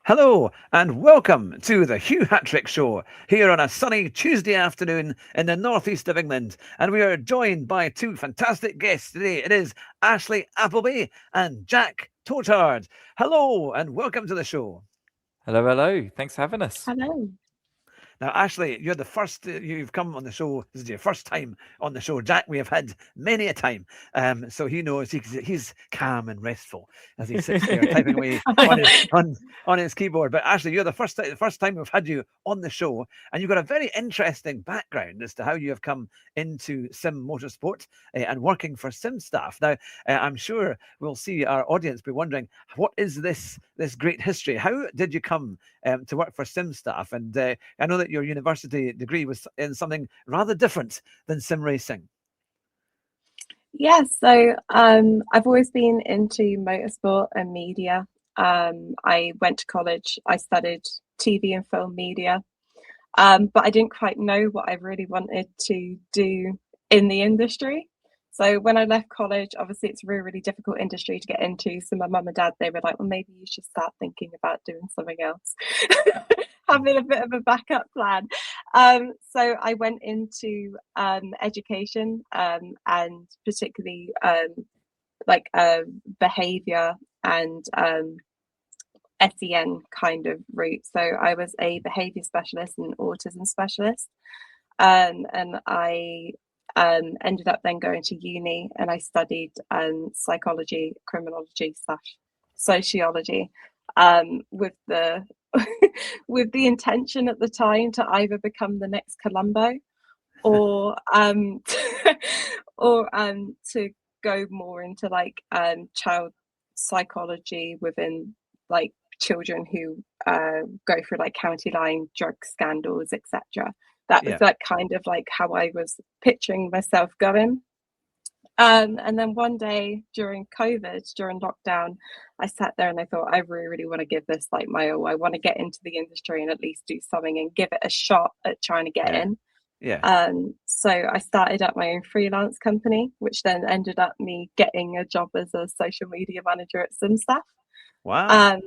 Hello and welcome to the Hugh Hatrick Show here on a sunny Tuesday afternoon in the northeast of England. And we are joined by two fantastic guests today. It is Ashley Appleby and Jack Totard. Hello and welcome to the show. Hello, hello. Thanks for having us. Hello. Now, Ashley, you're the first. You've come on the show. This is your first time on the show. Jack, we have had many a time, so he knows he's calm and restful as he sits there typing away on his keyboard. But Ashley, you're the first time we've had you on the show, and you've got a very interesting background as to how you have come into sim motorsport and working for Simstaff. Now, I'm sure we'll see our audience be wondering what is this great history? How did you come to work for Simstaff? And I know that your university degree was in something rather different than sim racing. Yeah, so I've always been into motorsport and media. I went to college, I studied TV and film media, but I didn't quite know what I really wanted to do in the industry. So when I left college, obviously it's a really, really difficult industry to get into. So my mum and dad, they were like, well, maybe you should start thinking about doing something else. Having a bit of a backup plan. So I went into education and particularly behavior and SEN kind of route. So I was a behavior specialist and autism specialist. And I ended up then going to uni and I studied psychology, criminology / sociology with the with the intention at the time to either become the next Columbo or or to go more into child psychology within like children who go through like county line drug scandals, etc. That was like kind of like how I was picturing myself going. And then one day during COVID, during lockdown, I sat there and I thought, I really, really want to give this like my all. I want to get into the industry and at least do something and give it a shot at trying to get in. So I started up my own freelance company, which then ended up me getting a job as a social media manager at Simstaff. Wow.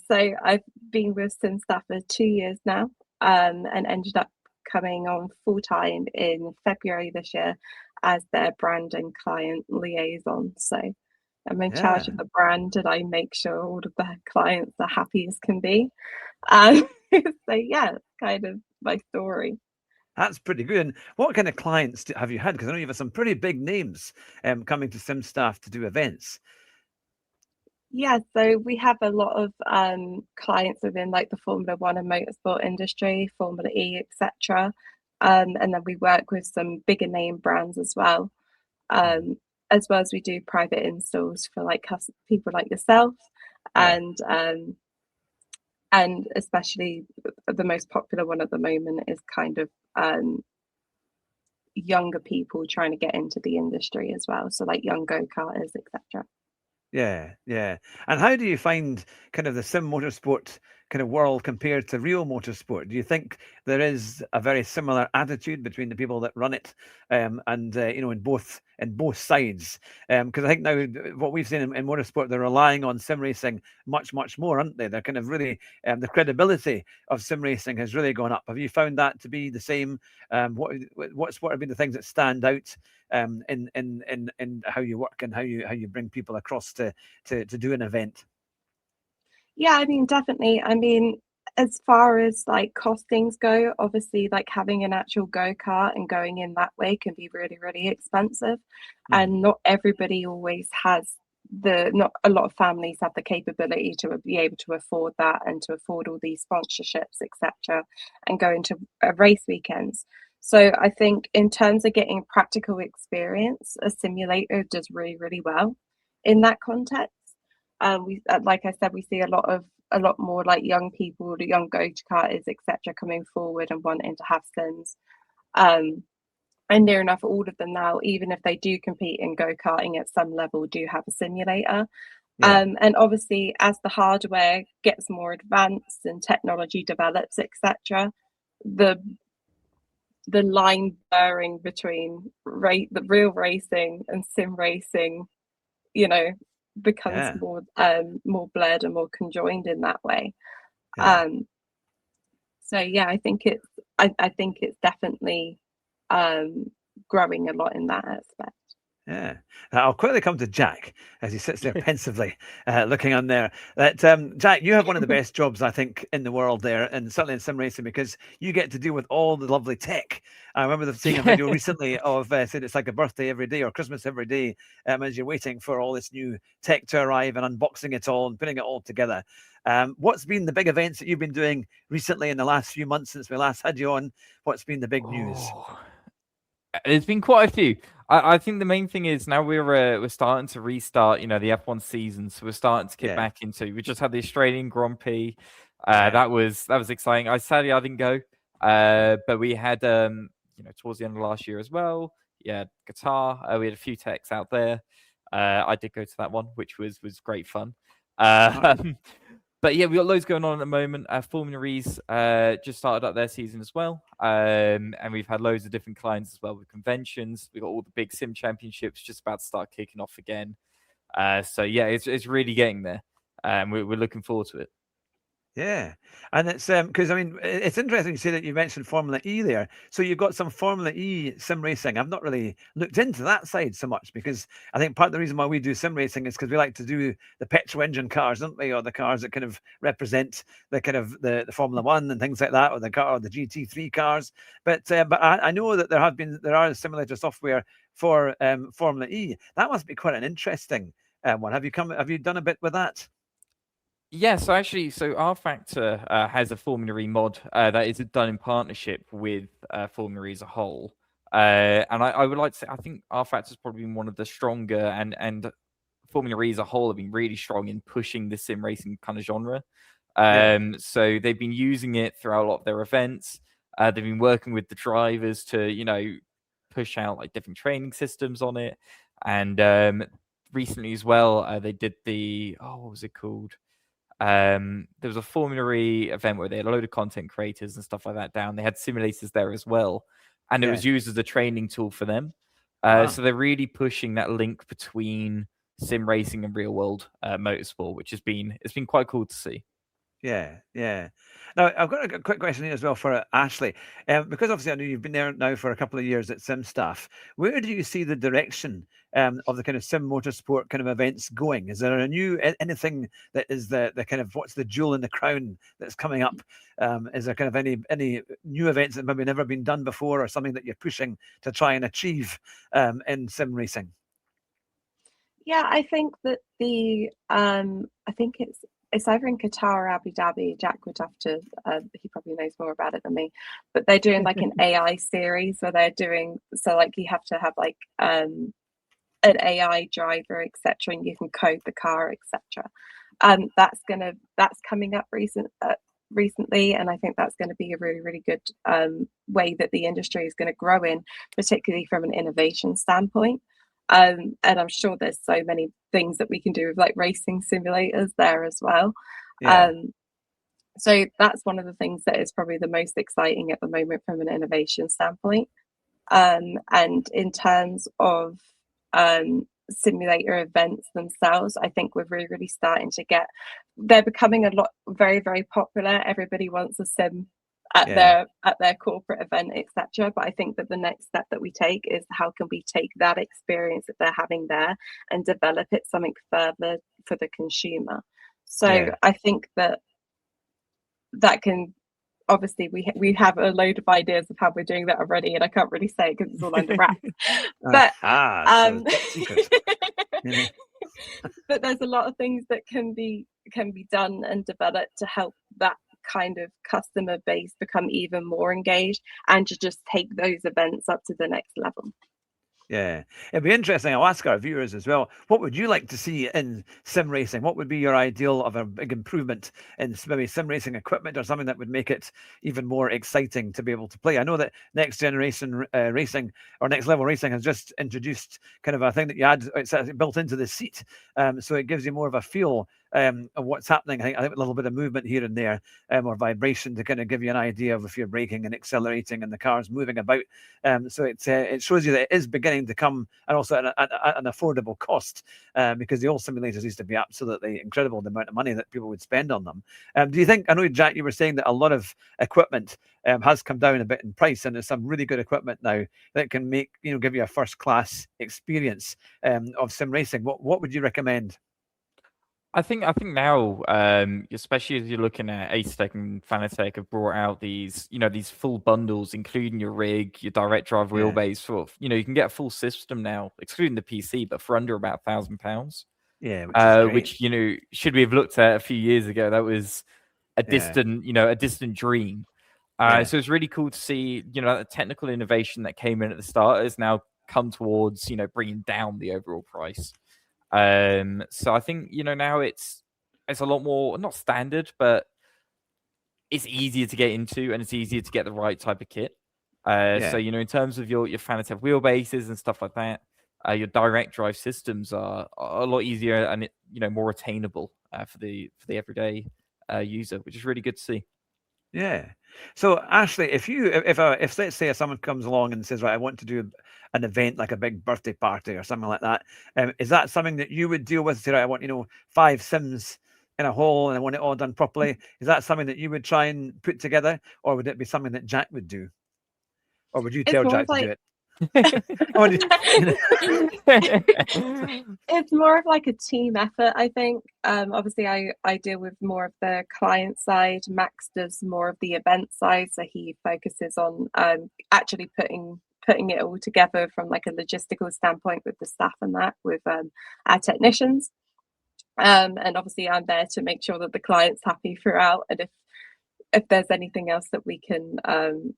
So I've been with Simstaff for 2 years now, and ended up coming on full time in February this year as their brand and client liaison. So I'm in charge of the brand and I make sure all of the clients are happy as can be. So yeah, kind of my story. That's pretty good. And what kind of clients have you had? Because I know you have some pretty big names coming to Simstaff to do events. Yeah, so we have a lot of clients within like the Formula One and motorsport industry, Formula E, etc. And then we work with some bigger name brands as well as we do private installs for like people like yourself, and especially the most popular one at the moment is kind of younger people trying to get into the industry as well, so like young go-karters, etc. Yeah. And how do you find kind of the sim motorsport kind of world compared to real motorsport? Do you think there is a very similar attitude between the people that run it and in both sides? Because I think now what we've seen in motorsport, they're relying on sim racing much, much more, aren't they? They're kind of really the credibility of sim racing has really gone up. Have you found that to be the same? What have been the things that stand out in how you work and how you bring people across to do an event? Yeah, I mean, definitely. I mean, as far as like costings go, obviously, like having an actual go-kart and going in that way can be really, really expensive. And not everybody always has not a lot of families have the capability to be able to afford that and to afford all these sponsorships, etc., and go into race weekends. So I think in terms of getting practical experience, a simulator does really, really well in that context. We like I said, we see a lot more like young people, the young go-karters, etc., coming forward and wanting to have sims. And near enough all of them now, even if they do compete in go-karting at some level, do have a simulator. And obviously as the hardware gets more advanced and technology develops, etc., the line blurring between the real racing and sim racing, you know, becomes more blurred and more conjoined in that way. Yeah. So yeah, I think it's definitely growing a lot in that aspect. Yeah. I'll quickly come to Jack as he sits there pensively looking on there. That Jack, you have one of the best jobs, I think, in the world there, and certainly in sim racing, because you get to deal with all the lovely tech. I remember seeing a video recently of said it's like a birthday every day or Christmas every day as you're waiting for all this new tech to arrive and unboxing it all and putting it all together. What's been the big events that you've been doing recently in the last few months since we last had you on? What's been the big news? There's been quite a few. I think the main thing is now we're starting to restart, the F1 season. So we're starting to get back into. We just had the Australian Grand Prix. That was exciting. Sadly I didn't go, but we had towards the end of last year as well. Yeah, Qatar. We had a few techs out there. I did go to that one, which was great fun. But yeah, we've got loads going on at the moment. Formula E's just started up their season as well. And we've had loads of different clients as well with conventions. We've got all the big sim championships just about to start kicking off again. So yeah, it's really getting there. And we're looking forward to it. Yeah, and it's because I mean it's interesting to say that you mentioned Formula E there. So you've got some Formula E sim racing. I've not really looked into that side so much because I think part of the reason why we do sim racing is because we like to do the petrol engine cars, don't we, or the cars that kind of represent the kind of the Formula One and things like that, or the GT3 cars. But I know that there are simulator software for Formula E. That must be quite an interesting one. Have you done a bit with that? Yeah, so R Factor has a Formula E mod that is done in partnership with Formula E as a whole. And I would like to say, I think R Factor's probably been one of the stronger, and Formula E as a whole have been really strong in pushing the sim racing kind of genre. So they've been using it throughout a lot of their events. They've been working with the drivers to, push out like different training systems on it. And recently as well, they did what was it called? There was a Formula E event where they had a load of content creators and stuff like that down. They had simulators there as well, and it was used as a training tool for them. So they're really pushing that link between sim racing and real world motorsport, which it's been quite cool to see. Yeah. Now, I've got a quick question here as well for Ashley. Because obviously I know you've been there now for a couple of years at Simstaff. Where do you see the direction of the kind of sim motorsport kind of events going? Is there anything that is the kind of what's the jewel in the crown that's coming up? Is there kind of any new events that maybe never been done before, or something that you're pushing to try and achieve in sim racing? Yeah, I think that I think it's either in Qatar or Abu Dhabi. Jack would have to, he probably knows more about it than me, but they're doing like an AI series where they're doing, so like you have to have like an AI driver, etc., and you can code the car, etc. That's coming up recently, and I think that's going to be a really, really good way that the industry is going to grow in, particularly from an innovation standpoint. And I'm sure there's so many things that we can do with like racing simulators there as well. So that's one of the things that is probably the most exciting at the moment from an innovation standpoint. And in terms of simulator events themselves, I think we're really, really starting to they're becoming very, very popular. Everybody wants a sim at their corporate event, etc. But I think that the next step that we take is how can we take that experience that they're having there and develop it something further for the consumer. So I think that can obviously we have a load of ideas of how we're doing that already, and I can't really say it because it's all under wraps. But but there's a lot of things that can be done and developed to help that kind of customer base become even more engaged and to just take those events up to the next level. Yeah, it'd be interesting. I'll ask our viewers as well. What would you like to see in sim racing? What would be your ideal of a big improvement in maybe sim racing equipment, or something that would make it even more exciting to be able to play? I know that next generation racing or next level racing has just introduced kind of a thing that you add, it's built into the seat, so it gives you more of a feel of what's happening. I think a little bit of movement here and there, or vibration to kind of give you an idea of if you're braking and accelerating and the car's moving about. So it shows you that it is beginning willing to come, and also at an affordable cost, because the old simulators used to be absolutely incredible, the amount of money that people would spend on them. Do you think, I know, Jack, you were saying that a lot of equipment has come down a bit in price, and there's some really good equipment now that can give you a first class experience of sim racing. What would you recommend? I think now, especially as you're looking at Acetec and Fanatec have brought out these full bundles, including your rig, your direct drive wheelbase. For you can get a full system now, excluding the PC, but for under about £1,000. Yeah, which is great. Which should we have looked at a few years ago? That was a distant, a distant dream. So it's really cool to see, the technical innovation that came in at the start has now come towards, bringing down the overall price. So I think now it's a lot more, not standard, but it's easier to get into, and it's easier to get the right type of kit. So in terms of your Fanatec wheelbases and stuff like that, your direct drive systems are a lot easier and more attainable for the everyday user, which is really good to see. Yeah. So Ashley, if let's say someone comes along and says, right, I want to do an event like a big birthday party or something like that, is that something that you would deal with? Say, right, I want 5 sims in a hole and I want it all done properly. Is that something that you would try and put together, or would it be something that Jack would do, or would you tell Jack to do it? It's more of like a team effort, I think. Obviously I deal with more of the client side. Max does more of the event side, so he focuses on actually putting it all together from like a logistical standpoint with the staff and that with our technicians. And obviously I'm there to make sure that the client's happy throughout, and if there's anything else that we can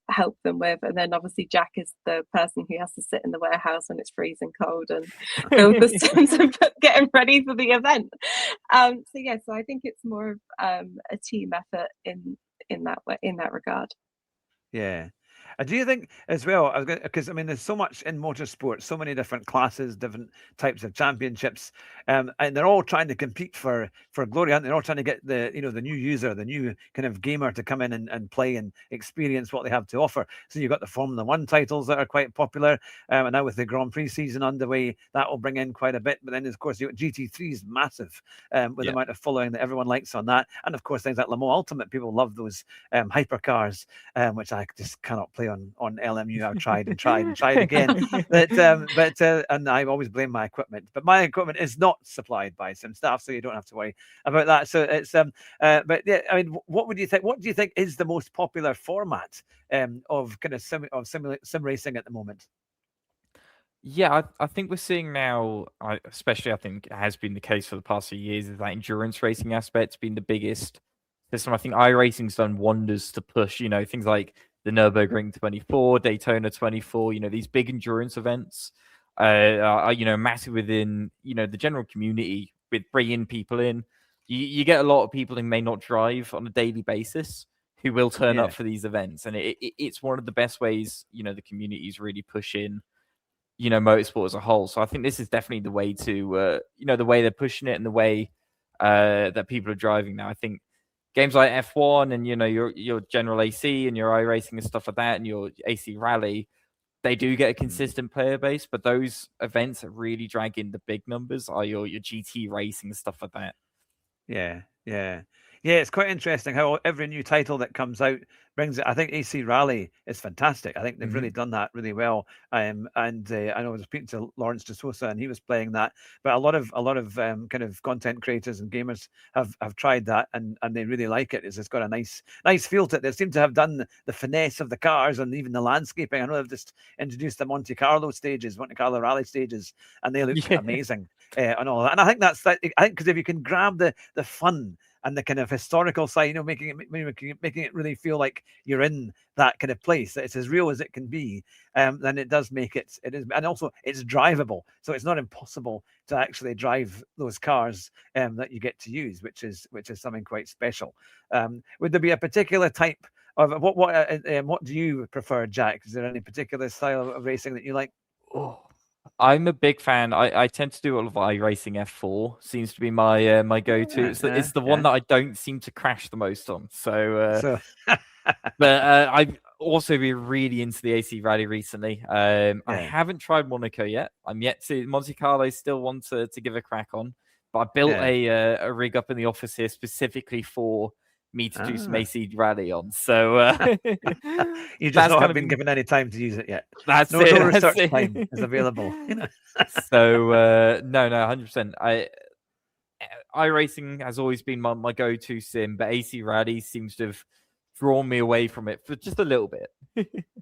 help them with. And then obviously Jack is the person who has to sit in the warehouse when it's freezing cold and build the sims and get them ready for the event. So I think it's more of a team effort in that regard. Yeah. Do you think as well, because there's so much in motorsport, so many different classes, different types of championships, and they're all trying to compete for glory, aren't they? They're all trying to get the new user, the new kind of gamer to come in and play and experience what they have to offer. So you've got the Formula One titles that are quite popular, and now with the Grand Prix season underway, that will bring in quite a bit. But then, of course, GT3 is massive with the amount of following that everyone likes on that, and of course things like Le Mans Ultimate. People love those hypercars, which I just cannot play on LMU. I've tried and tried again, but and I always blame my equipment. But my equipment is not supplied by Simstaff, so you don't have to worry about that. So it's but yeah, what would you think? What do you think is the most popular format of kind of sim racing at the moment? Yeah, I think we're seeing now, especially I think it has been the case for the past few years, is that endurance racing aspect's been the biggest system. I think iRacing's done wonders to push, things like the Nürburgring 24, Daytona 24, these big endurance events are massive within, the general community with bringing people in. You get a lot of people who may not drive on a daily basis who will turn up for these events. And it's one of the best ways, the communities really push in, motorsport as a whole. So I think this is definitely the way to, the way they're pushing it and the way that people are driving now. I think games like F1 and your general AC and your iRacing and stuff like that, and your AC Rally, they do get a consistent player base. But those events that really drag in the big numbers are your GT racing and stuff like that. Yeah. It's quite interesting how every new title that comes out brings it. I think AC Rally is fantastic. I think they've really done that really well. And I know I was speaking to Lawrence de Sosa and he was playing that. But a lot of kind of content creators and gamers have tried that and they really like it. It's got a nice feel to it. They seem to have done the finesse of the cars and even the landscaping. I know they've just introduced the Monte Carlo Rally stages, and they look amazing and all that. And I think that's that. I think because if you can grab the fun and the kind of historical side, making it really feel like you're in that kind of place, that it's as real as it can be, then it does make it is, and also it's drivable. So it's not impossible to actually drive those cars that you get to use, which is something quite special. Would there be a particular type of what do you prefer, Jack? Is there any particular style of racing that you like? I'm a big fan. I tend to do a lot of iRacing. F4 seems to be my my go-to. It's the one that I don't seem to crash the most on. So but also been really into the AC Rally recently. I haven't tried Monaco yet. I'm yet to Monte Carlo. Still want to give a crack on, but I built a rig up in the office here specifically for me to do some AC Rally on. So you just not have been given any time to use it yet. That's no research time is available. So no, 100%. iRacing has always been my go-to sim, but AC Rally seems to have drawn me away from it for just a little bit.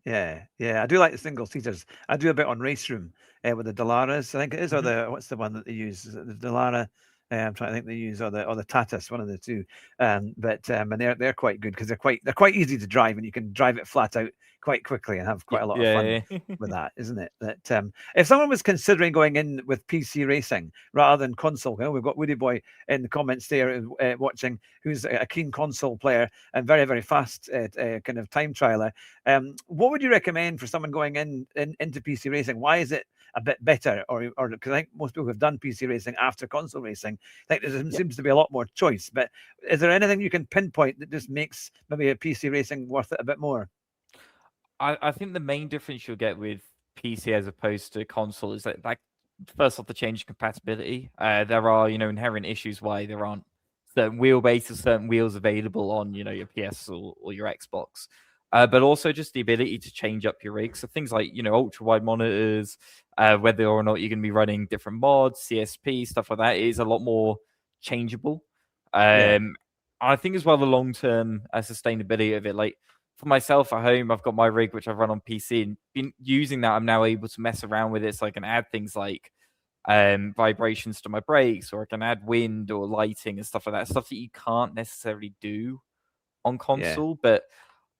Yeah. I do like the single seaters. I do a bit on Race Room with the Dalaras, I think it is, or what's the one that they use? Is it the Dalara? I'm trying to think they use or the Tatas, one of the two. And they're quite good because they're quite easy to drive, and you can drive it flat out quite quickly and have quite a lot of fun with that, isn't it? That if someone was considering going in with PC racing rather than console, we've got Woody Boy in the comments there watching, who's a keen console player and very, very fast kind of time trialer. What would you recommend for someone going into PC racing? Why is it a bit better, or because I think most people have done PC racing after console racing, I think there seems to be a lot more choice. But is there anything you can pinpoint that just makes maybe a PC racing worth it a bit more? I think the main difference you'll get with PC as opposed to console is that first off, the change in compatibility. There are inherent issues why there aren't certain wheelbases, certain wheels available on your PS or your Xbox. But also just the ability to change up your rig. So things like, ultra wide monitors, whether or not you're going to be running different mods, CSP, stuff like that is a lot more changeable. I think as well, the long-term sustainability of it, like for myself at home, I've got my rig, which I've run on PC, and been using that. I'm now able to mess around with it. So I can add things like vibrations to my brakes, or I can add wind or lighting and stuff like that. Stuff that you can't necessarily do on console, but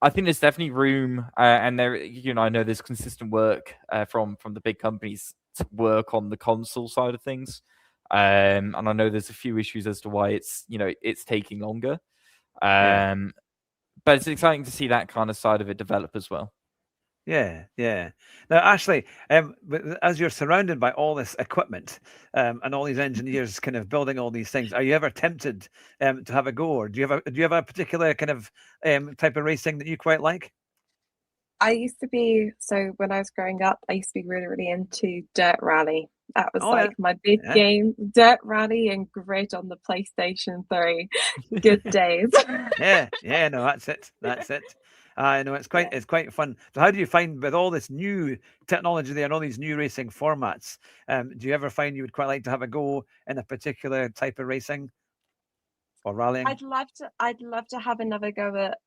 I think there's definitely room, and there, I know there's consistent work from the big companies to work on the console side of things, and I know there's a few issues as to why it's taking longer, but it's exciting to see that kind of side of it develop as well. Yeah. Now, Ashley, as you're surrounded by all this equipment and all these engineers kind of building all these things, are you ever tempted to have a go, or do you have a particular kind of type of racing that you quite like? I used to be, so when I was growing up, I used to be really, really into Dirt Rally. That was my big game, Dirt Rally and Grid on the PlayStation 3. Good days. No, that's it. I know it's quite fun. So how do you find, with all this new technology there and all these new racing formats, do you ever find you would quite like to have a go in a particular type of racing or rallying? I'd love to have another go at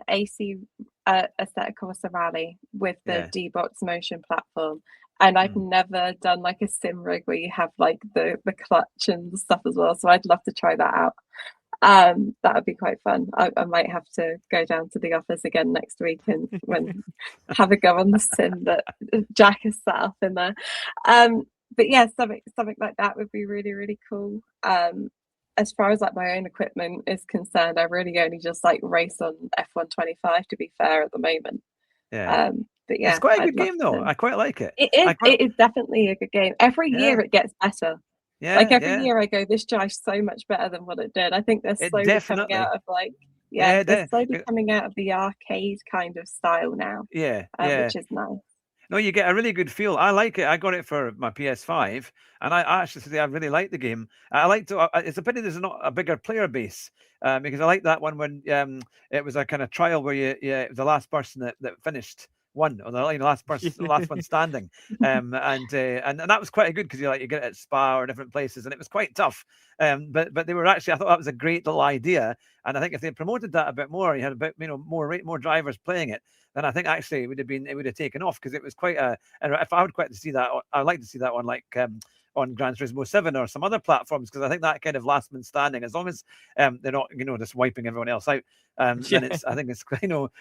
AC Assetto Corsa Rally with the D-Box motion platform. And I've never done like a sim rig where you have like the clutch and stuff as well. So I'd love to try that out. That would be quite fun. I might have to go down to the office again next week and have a go on the sim that Jack has set up in there. But yeah, something like that would be really, really cool. As far as like my own equipment is concerned, I really only just like race on F125, to be fair, at the moment. But yeah, it's quite a good game though. I quite like it. It is definitely a good game. Every year it gets better. Every year I go, this drives so much better than what it did. I think they're slowly coming out of they're slowly coming out of the arcade kind of style now. Which is nice. No, you get a really good feel. I like it. I got it for my PS5, and I actually say I really like the game. I like to. It's a pity there's not a bigger player base because I like that one when it was a kind of trial where the last person that finished won, or the last person, the last one standing, and that was quite good because you get it at Spa or different places, and it was quite tough. But they were actually, I thought that was a great little idea, and I think if they promoted that a bit more, you had a bit more drivers playing it, then I think actually it would have taken off, because it was quite a. And if I would quite to see that, I'd like to see that one on Gran Turismo 7 or some other platforms, because I think that kind of last man standing, as long as they're not just wiping everyone else out, then I think it's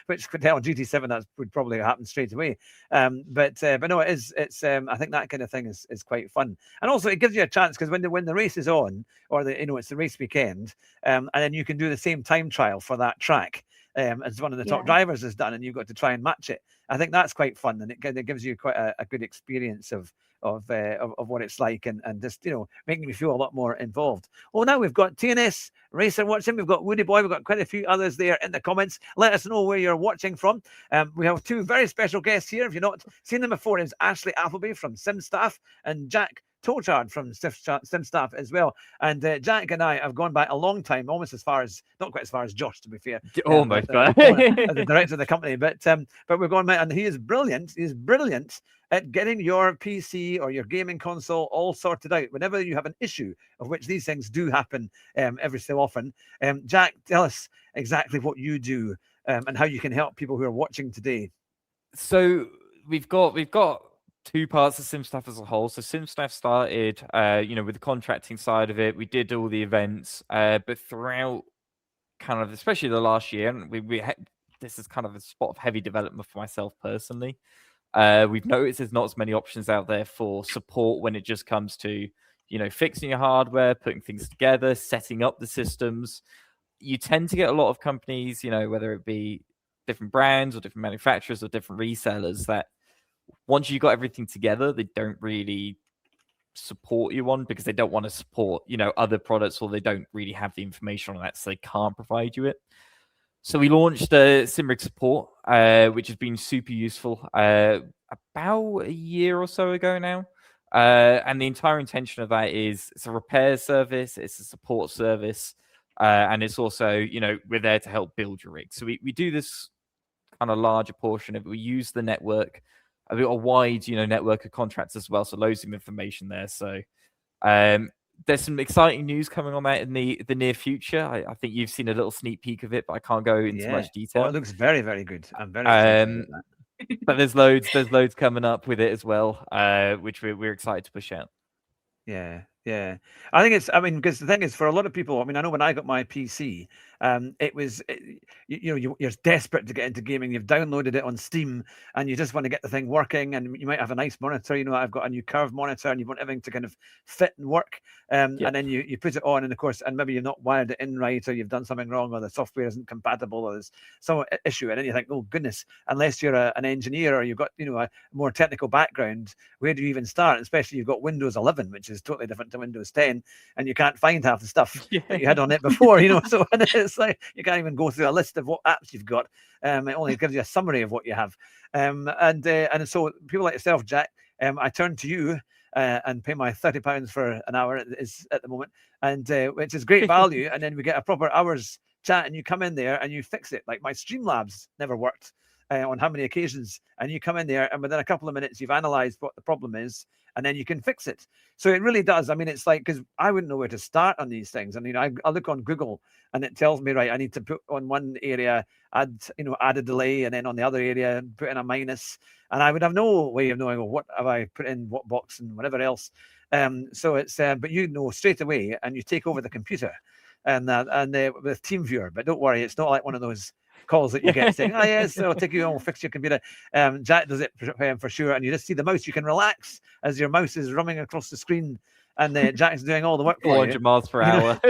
which could tell GT7 that would probably happen straight away. But no, it's I think that kind of thing is quite fun, and also it gives you a chance, because when the race is on, or it's the race weekend, and then you can do the same time trial for that track. As one of the top drivers has done, and you've got to try and match it. I think that's quite fun, and it gives you quite a good experience of what it's like, and just making me feel a lot more involved. Well, now we've got TNS Racer watching. We've got Woody Boy. We've got quite a few others there in the comments. Let us know where you're watching from. We have two very special guests here. If you've not seen them before, it's Ashley Appleby from Simstaff and Jack Tolchard from Simstaff as well. And Jack and I have gone back a long time, almost as far as, not quite as far as Josh, to be fair. Almost, as the director of the company. But we've gone back, and he is brilliant. He's brilliant at getting your PC or your gaming console all sorted out. Whenever you have an issue, of which these things do happen every so often. Jack, tell us exactly what you do and how you can help people who are watching today. So we've got two parts of Simstaff as a whole. So Simstaff started, with the contracting side of it. We did all the events, but throughout kind of, especially the last year, and this is kind of a spot of heavy development for myself personally. We've noticed there's not as many options out there for support when it just comes to, fixing your hardware, putting things together, setting up the systems. You tend to get a lot of companies, whether it be different brands or different manufacturers or different resellers, that once you've got everything together, they don't really support you on, because they don't want to support, other products, or they don't really have the information on that, so they can't provide you it. So we launched Simrig support, which has been super useful about a year or so ago now. And the entire intention of that is it's a repair service, it's a support service, and it's also, we're there to help build your rig. So we do this kind of larger portion of it. We use the network, a wide, network of contracts as well. So loads of information there. So there's some exciting news coming on that in the near future. I think you've seen a little sneak peek of it, but I can't go into much detail. It looks very, very good. I'm very excited about that. But there's loads coming up with it as well, which we're excited to push out. Yeah. I think because the thing is, for a lot of people, I know when I got my PC, it was, you're desperate to get into gaming. You've downloaded it on Steam and you just want to get the thing working, and you might have a nice monitor. I've got a new curved monitor, and you want everything to kind of fit and work. And then you put it on, and of course, and maybe you've not wired it in right, or you've done something wrong, or the software isn't compatible, or there's some issue, and then you think, oh goodness, unless you're an engineer or you've got a more technical background, where do you even start? Especially you've got Windows 11, which is totally different to Windows 10, and you can't find half the stuff that you had on it before. So it's like you can't even go through a list of what apps you've got. It only gives you a summary of what you have. And so people like yourself, Jack, I turn to you and pay my £30 for an hour is at the moment, and which is great value. And then we get a proper hour's chat, and you come in there and you fix it. Like my Streamlabs never worked on how many occasions, and you come in there, and within a couple of minutes you've analyzed what the problem is, and then you can fix it. So it really does. It's like, because I wouldn't know where to start on these things. I look on Google and it tells me, right, I need to put on one area, add a delay, and then on the other area put in a minus, and I would have no way of knowing, well, what have I put in what box and whatever else. So it's but straight away, and you take over the computer and with TeamViewer. But don't worry, it's not like one of those calls that you get saying, oh yes, I'll take you on, we'll fix your computer. Jack does it for sure, and you just see the mouse. You can relax as your mouse is running across the screen, and Jack's doing all the work for you. 400 miles per hour.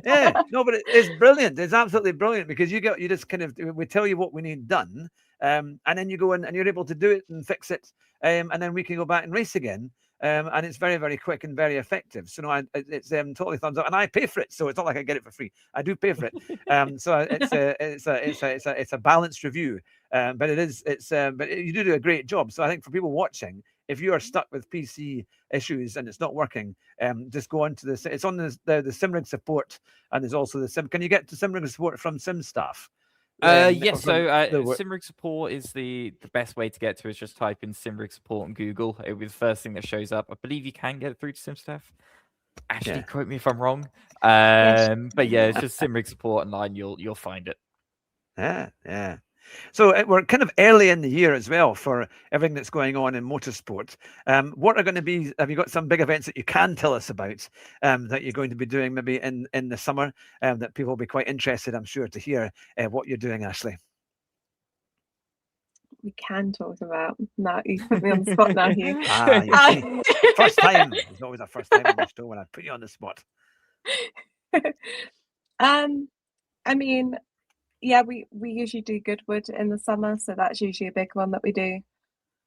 Yeah. No, but it's brilliant. It's absolutely brilliant, because we tell you what we need done, and then you go in and you're able to do it and fix it, and then we can go back and race again. And it's very, very quick and very effective. So it's totally thumbs up, and I pay for it, so it's not like I get it for free. I do pay for it. So it's a balanced review, but you do a great job. So I think for people watching, if you are stuck with PC issues and it's not working, just go on to this. It's on the Simrig support, and there's also the Sim. Can you get to Simrig support from Simstaff? Yes, so Simrig support is the best way to get to. Is just type in Simrig support on Google. It'll be the first thing that shows up. I believe you can get it through to Simstaff. Actually, quote me if I'm wrong. But yeah, it's just Simrig support online. You'll find it. Yeah. So we're kind of early in the year as well for everything that's going on in motorsport. What are going to be? Have you got some big events that you can tell us about that you're going to be doing maybe in the summer that people will be quite interested, I'm sure, to hear what you're doing, Ashley? We can talk about. No, you put me on the spot now, Hugh. First time. There's always a first time on the show when I put you on the spot. Yeah, we usually do Goodwood in the summer, so that's usually a big one that we do.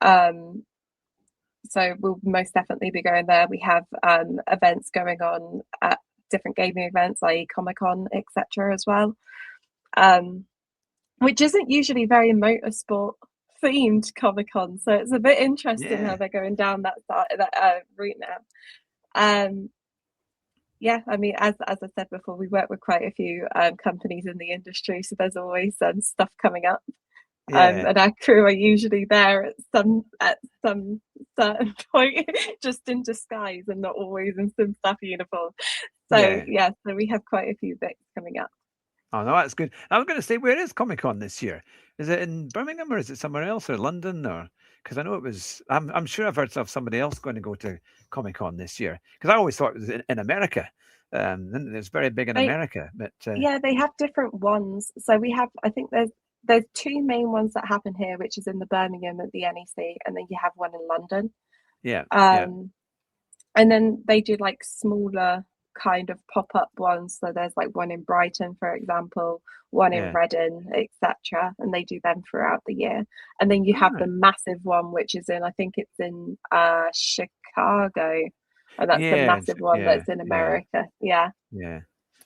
So we'll most definitely be going there. We have events going on at different gaming events like Comic-Con, etc. as well, which isn't usually very motorsport themed Comic-Con. So it's a bit interesting how they're going down that route now. Yeah, I mean, as I said before, we work with quite a few companies in the industry, so there's always stuff coming up. And our crew are usually there at some certain point, just in disguise and not always in Simstaff uniform. So so we have quite a few bits coming up. Oh no, that's good. I was going to say, where is Comic-Con this year? Is it in Birmingham or is it somewhere else, or London, or because I know it was. I'm sure I've heard of somebody else going to go to Comic-Con this year, because I always thought it was in America. It's very big in America, but yeah, they have different ones. So we have, I think there's two main ones that happen here, which is in the Birmingham at the NEC, and then you have one in London. And then they do like smaller kind of pop-up ones. So there's like one in Brighton, for example, one in Reading, etc. And they do them throughout the year. And then you have the massive one, which is I think it's in Chicago. And that's the massive one that's in America. Yeah.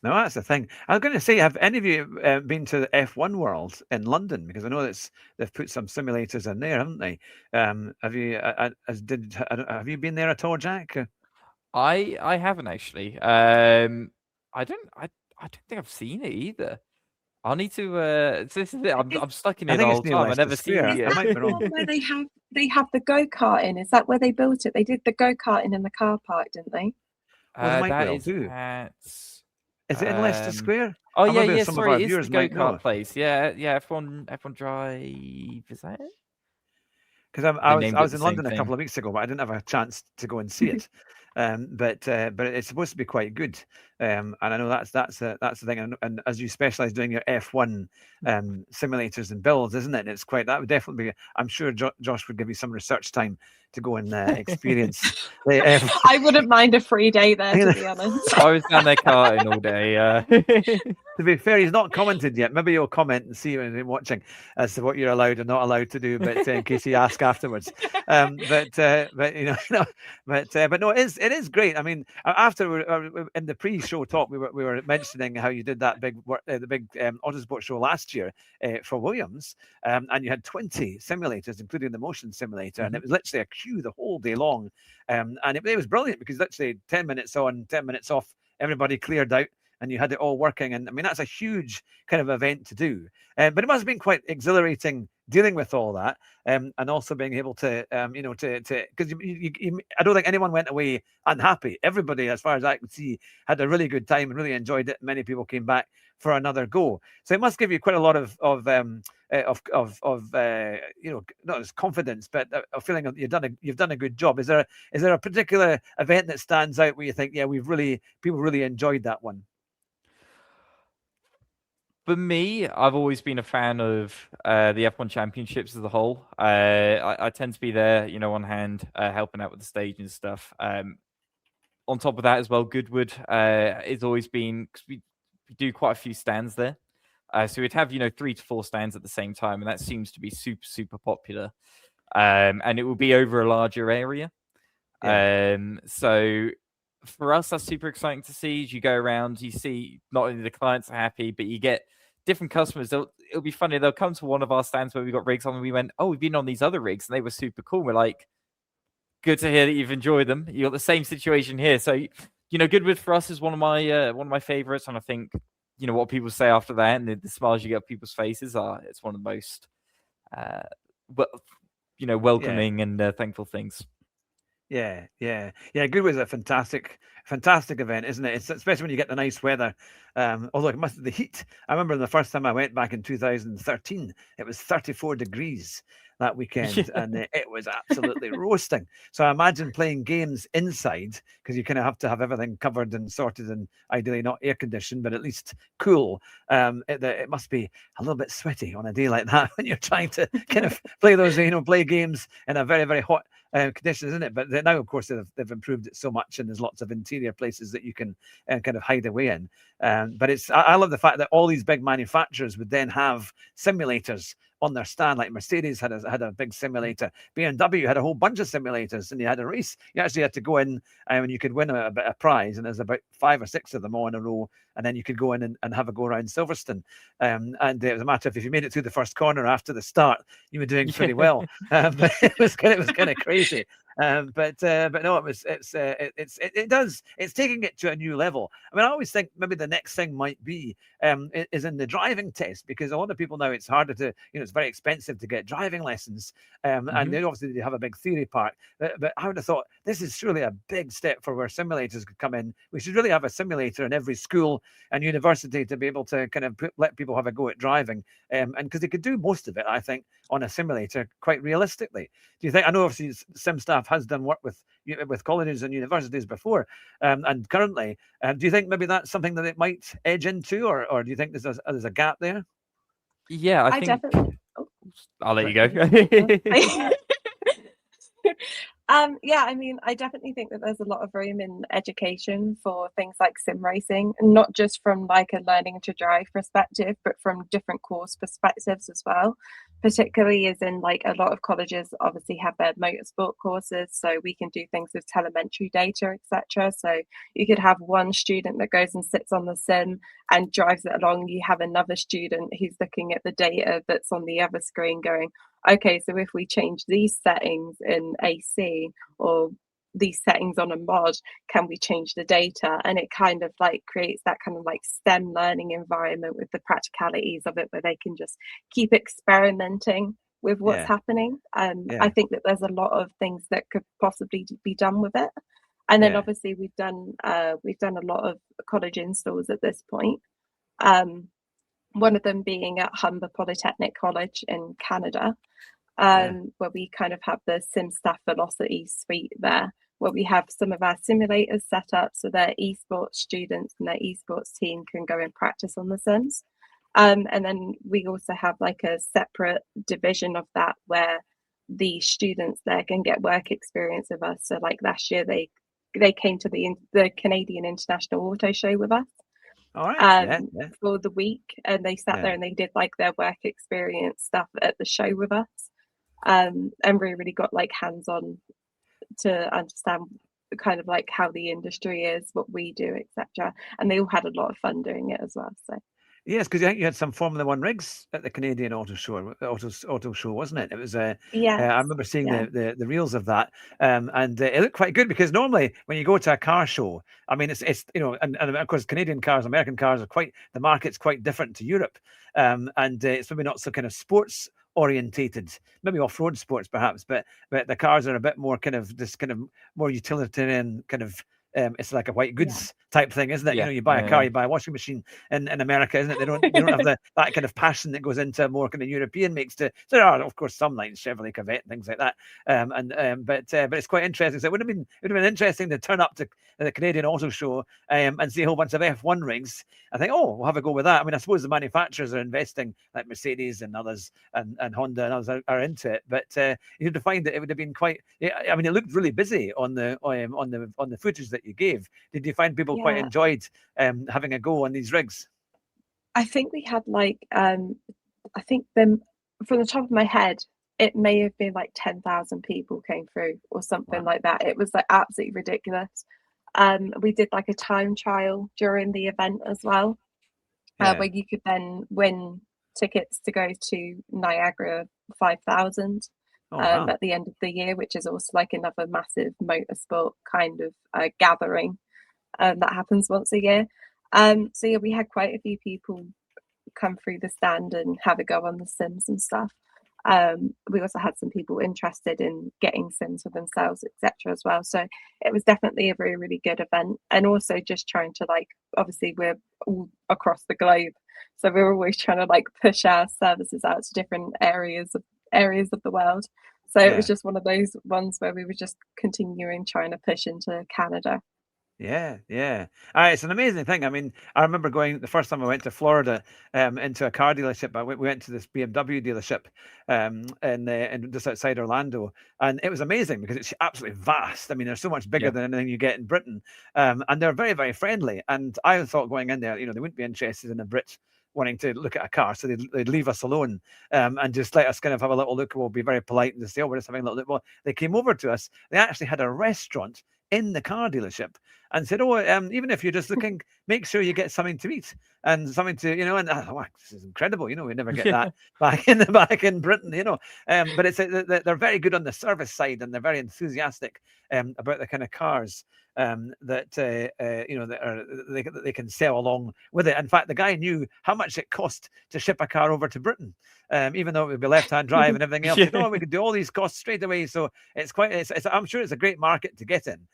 No, that's the thing. I was going to say, have any of you been to the F1 World in London? Because I know they've put some simulators in there, haven't they? Have you? Have you been there at all, Jack? I haven't actually. I don't think I've seen it either. I'll need to. This is it. I'm stuck in it the whole time. I never seen it. Is that the one where they have the go-karting? Is that where they built it? They did the go-karting in the car park, didn't they? That is at. Is it in Leicester Square? Oh yeah. Sorry, it is the go-kart place. Yeah. F1 Drive. Is that it? Because I was in London a couple of weeks ago, but I didn't have a chance to go and see it. But it's supposed to be quite good, and I know that's the thing. And as you specialise doing your F1 simulators and builds, isn't it? It's quite, that would definitely be. I'm sure Josh would give you some research time to go and experience. I wouldn't mind a free day there, to be honest. I was down there karting all day. To be fair, he's not commented yet. Maybe you'll comment and see when you're watching as to what you're allowed and not allowed to do. But in case you ask afterwards, but no, it is great. I mean, after in the pre-show talk, we were mentioning how you did that big Autosport show last year for Williams, and you had 20 simulators, including the motion simulator, and it was literally a queue the whole day long, and it was brilliant because literally 10 minutes on, 10 minutes off, everybody cleared out. And you had it all working, and I mean that's a huge kind of event to do. But it must have been quite exhilarating dealing with all that, and also being able to, because I don't think anyone went away unhappy. Everybody, as far as I could see, had a really good time and really enjoyed it. Many people came back for another go. So it must give you quite a lot of not as confidence, but a feeling of you've done a good job. Is there a particular event that stands out where you think, people really enjoyed that one? For me, I've always been a fan of the F1 Championships as a whole. I tend to be there, on hand, helping out with the stage and stuff. On top of that as well, Goodwood has always been, because we do quite a few stands there. So we'd have, 3 to 4 stands at the same time, and that seems to be super, super popular. And it will be over a larger area. So for us, that's super exciting to see. As you go around, you see not only the clients are happy, but you get different customers. It'll be funny. They'll come to one of our stands where we got rigs on, and we went, "Oh, we've been on these other rigs, and they were super cool." We're like, "Good to hear that you've enjoyed them." You got the same situation here. So, Goodwood for us is one of my favorites, and I think what people say after that, and the smiles you get on people's faces it's one of the most welcoming and thankful things. Yeah. Goodwood's a fantastic event, isn't it? It's especially when you get the nice weather. Although it must be the heat. I remember the first time I went back in 2013, it was 34 degrees that weekend, and it was absolutely roasting. So I imagine playing games inside, because you kind of have to have everything covered and sorted, and ideally not air conditioned, but at least cool. It must be a little bit sweaty on a day like that when you're trying to kind of play those, play games in a very, very hot conditions, isn't it? But now, of course, they've improved it so much, and there's lots of interior places that you can kind of hide away in. But I love the fact that all these big manufacturers would then have simulators on their stand. Like Mercedes had a big simulator, BMW had a whole bunch of simulators, and you had a race. You actually had to go in and you could win a prize, and there's about 5 or 6 of them all in a row, and then you could go in and have a go around Silverstone. And it was a matter of if you made it through the first corner after the start, you were doing pretty well. But it was kind of crazy. But no, it's taking it to a new level. I mean, I always think maybe the next thing might be is in the driving test, because a lot of people now, it's harder to, it's very expensive to get driving lessons, and they obviously have a big theory part. But I would have thought this is surely a big step for where simulators could come in. We should really have a simulator in every school and university to be able to kind of let people have a go at driving, and because they could do most of it, I think, on a simulator quite realistically. Do you think? I know obviously Simstaff has done work with colleges and universities before, and currently, do you think maybe that's something that it might edge into, or do you think there's a gap there? Yeah, I think definitely. I'll let you go. Yeah, I mean, I definitely think that there's a lot of room in education for things like sim racing, and not just from like a learning to drive perspective, but from different course perspectives as well. Particularly as in like a lot of colleges obviously have their motorsport courses, so we can do things with telemetry data, etc. So you could have one student that goes and sits on the sim and drives it along. You have another student who's looking at the data that's on the other screen going, okay, so if we change these settings in AC or these settings on a mod, can we change the data? And it kind of like creates that kind of like STEM learning environment with the practicalities of it, where they can just keep experimenting with what's happening. I think that there's a lot of things that could possibly be done with it. And then obviously we've done a lot of college installs at this point. One of them being at Humber Polytechnic College in Canada, where we kind of have the Simstaff Velocity suite there, where we have some of our simulators set up so their esports students and their esports team can go and practice on the sims. And then we also have like a separate division of that where the students there can get work experience with us. So like last year they came to the Canadian International Auto Show with us. All right. For the week, and they sat there and they did like their work experience stuff at the show with us, and really got like hands-on to understand kind of like how the industry is, what we do, etc. And they all had a lot of fun doing it as well. So yes, because I think you had some Formula One rigs at the Canadian Auto Show, wasn't it? It was. I remember seeing the reels of that, and it looked quite good, because normally when you go to a car show, I mean, it's and of course Canadian cars, American cars the market's quite different to Europe, and it's maybe not so kind of sports orientated, maybe off-road sports perhaps, but the cars are a bit more kind of more utilitarian kind of. It's like a white goods type thing, isn't it? You buy a car, you buy a washing machine in America, isn't it? They don't have that kind of passion that goes into more kind of European makes. There are of course some like Chevrolet Corvette and things like that, but it's quite interesting. So it would have been interesting to turn up to the Canadian Auto Show and see a whole bunch of F1 rigs. I think, we'll have a go with that. I mean, I suppose the manufacturers are investing, like Mercedes and others, and Honda and others are into it. But you'd find that it would have been quite. I mean, it looked really busy on the footage that you gave. Did you find people quite enjoyed having a go on these rigs? I think we had like I think them from the top of my head, it may have been like 10,000 people came through or something like that. It was like absolutely ridiculous. We did like a time trial during the event as well, where you could then win tickets to go to Niagara 5,000 at the end of the year, which is also like another massive motorsport kind of gathering that happens once a year. So yeah, we had quite a few people come through the stand and have a go on the sims and stuff. We also had some people interested in getting sims for themselves, etc. as well. So it was definitely a really, really good event. And also just trying to like, obviously we're all across the globe, so we're always trying to like push our services out to different areas of the world. So it was just one of those ones where we were just continuing trying to push into Canada. Yeah. It's an amazing thing. I mean, I remember going the first time I went to Florida into a car dealership. We went to this BMW dealership and just outside Orlando, and it was amazing because it's absolutely vast. I mean, they're so much bigger than anything you get in Britain, and they're very, very friendly. And I thought going in there, they wouldn't be interested in a Brit wanting to look at a car, so they'd leave us alone and just let us kind of have a little look. We'll be very polite and just say, "Oh, we're just having a little look." Well, they came over to us. They actually had a restaurant in the car dealership and said, "Oh, even if you're just looking, make sure you get something to eat and something to, And this is incredible. We never get that back in Britain, But they're very good on the service side, and they're very enthusiastic about the kind of cars that they can sell along with it. In fact, the guy knew how much it cost to ship a car over to Britain, even though it would be left-hand drive and everything else. We could do all these costs straight away. So I'm sure it's a great market to get in.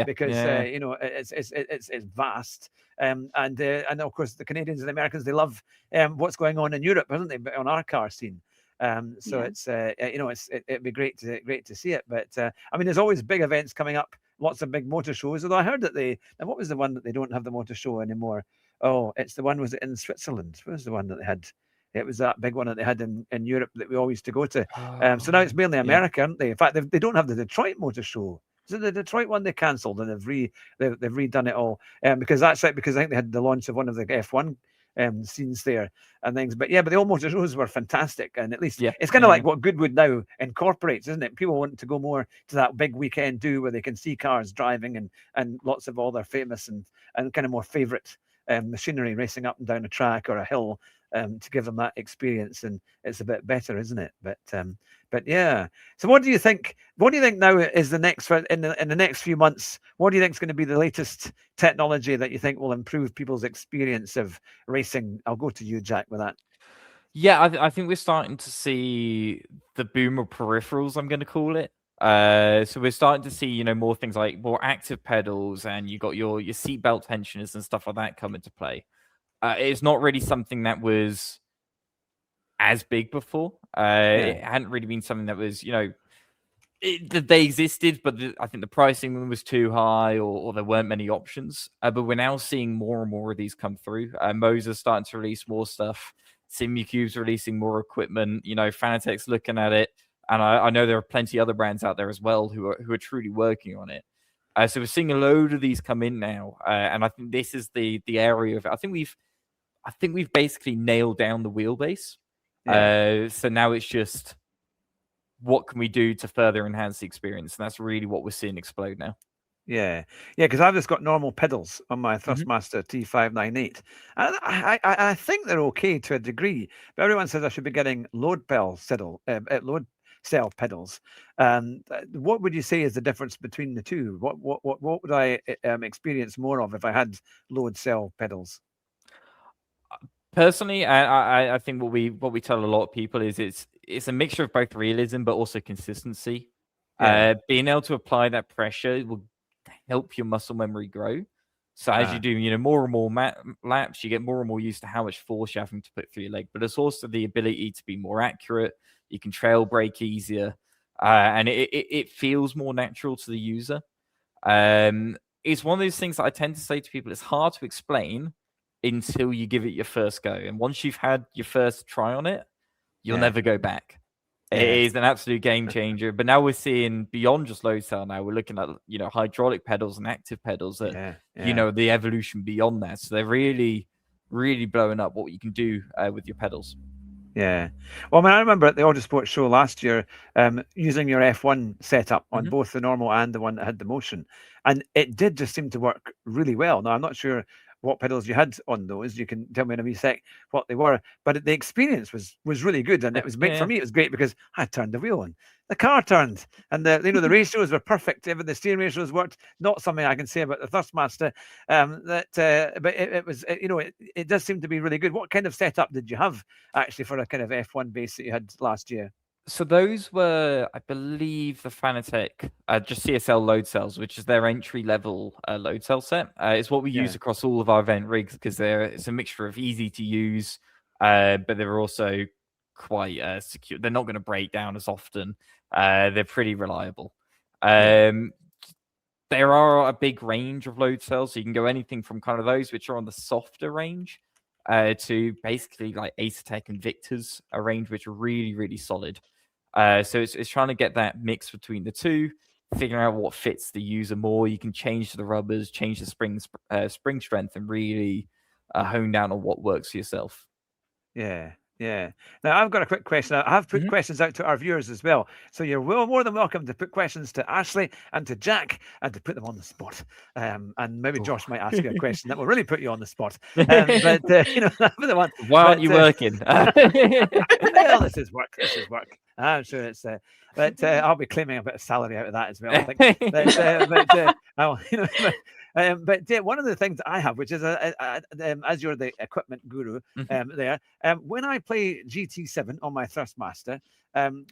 Because it's vast, and of course the Canadians and the Americans, they love what's going on in Europe, isn't they? On our car scene, it'd be great to see it. But there's always big events coming up, lots of big motor shows. Although I heard that what was the one that they don't have the motor show anymore? Oh, it's the one, was it in Switzerland? What was the one that they had? It was that big one that they had in Europe that we all used to go to. So now it's mainly America, aren't they? In fact, they don't have the Detroit Motor Show. So the Detroit one they cancelled, and they've redone it all because that's right. Because I think they had the launch of one of the F1 scenes there and things. But the old motor shows were fantastic, and at least it's kind of like what Goodwood now incorporates, isn't it? People want to go more to that big weekend where they can see cars driving and lots of all their famous and kind of more favourite machinery racing up and down a track or a hill to give them that experience, and it's a bit better, isn't it? But yeah. So what do you think? What do you think now is the next in the next few months? What do you think is going to be the latest technology that you think will improve people's experience of racing? I'll go to you, Jack, with that. Yeah, I think we're starting to see the boom of peripherals, I'm going to call it. So we're starting to see, more things like more active pedals, and you got your seatbelt tensioners and stuff like that come into play. It's not really something that was as big before. It hadn't really been something that was, they existed, but I think the pricing was too high, or there weren't many options. But we're now seeing more and more of these come through. Moser's starting to release more stuff. Simucube's releasing more equipment. Fanatec's looking at it, and I know there are plenty other brands out there as well who are truly working on it. So we're seeing a load of these come in now, and I think this is the area of it. I think we've basically nailed down the wheelbase. So now it's just, what can we do to further enhance the experience? And that's really what we're seeing explode now. Yeah, because I've just got normal pedals on my Thrustmaster T598, and I think they're okay to a degree. But everyone says I should be getting load cell pedals. What would you say is the difference between the two? What would I experience more of if I had load cell pedals? Personally, I think what we tell a lot of people is it's a mixture of both realism but also consistency. Being able to apply that pressure will help your muscle memory grow. So as you do, more and more laps, you get more and more used to how much force you're having to put through your leg. But it's also the ability to be more accurate. You can trail brake easier, and it feels more natural to the user. It's one of those things that I tend to say to people: it's hard to explain until you give it your first go. And once you've had your first try on it, you'll never go back. It is an absolute game changer. But now we're seeing beyond just load cell. Now we're looking at hydraulic pedals and active pedals that the evolution beyond that. So they're really, really blowing up what you can do with your pedals. Yeah. Well, I remember at the Autosport show last year, using your F1 setup on both the normal and the one that had the motion, and it did just seem to work really well. Now I'm not sure what pedals you had on those. You can tell me in a wee sec what they were, but the experience was really good, and it was great for me. It was great because I turned the wheel and the car turned, and the ratios were perfect. Even the steering ratios worked. Not something I can say about the Thrustmaster, but it does seem to be really good. What kind of setup did you have actually for a kind of F1 base that you had last year? So those were, I believe, the Fanatec just CSL load cells, which is their entry-level load cell set. It's what we use across all of our event rigs because it's a mixture of easy to use, but they're also quite secure. They're not going to break down as often. They're pretty reliable. There are a big range of load cells, so you can go anything from kind of those which are on the softer range to basically like Acertec and Victor's, a range which are really, really solid. So it's trying to get that mix between the two, figuring out what fits the user more. You can change the rubbers, change the spring strength, and really hone down on what works for yourself. Yeah. Yeah. Now I've got a quick question. I have put questions out to our viewers as well. So you're more than welcome to put questions to Ashley and to Jack and to put them on the spot. And maybe Josh might ask you a question that will really put you on the spot. But you know, the one. Why aren't you working? Well, this is work. This is work. I'm sure it's. But I'll be claiming a bit of salary out of that as well. I think. But one of the things I have, which is as you're the equipment guru there, when I play GT7 on my Thrustmaster,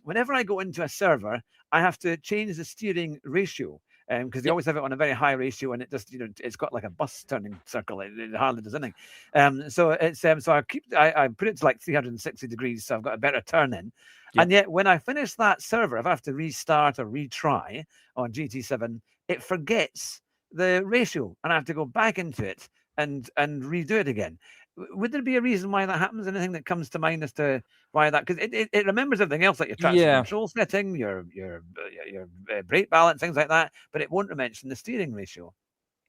whenever I go into a server, I have to change the steering ratio. Because they always have it on a very high ratio, and it just, you know, it's got like a bus turning circle. It hardly does anything. So it's so I put it to like 360 degrees, so I've got a better turn in. And yet when I finish that server, if I have to restart or retry on GT7, it forgets the ratio, and I have to go back into it and redo it again. Would there be a reason why that happens? Anything that comes to mind as to why that? Because it remembers everything else, like your traction control setting, your brake balance, things like that, but it won't mention the steering ratio.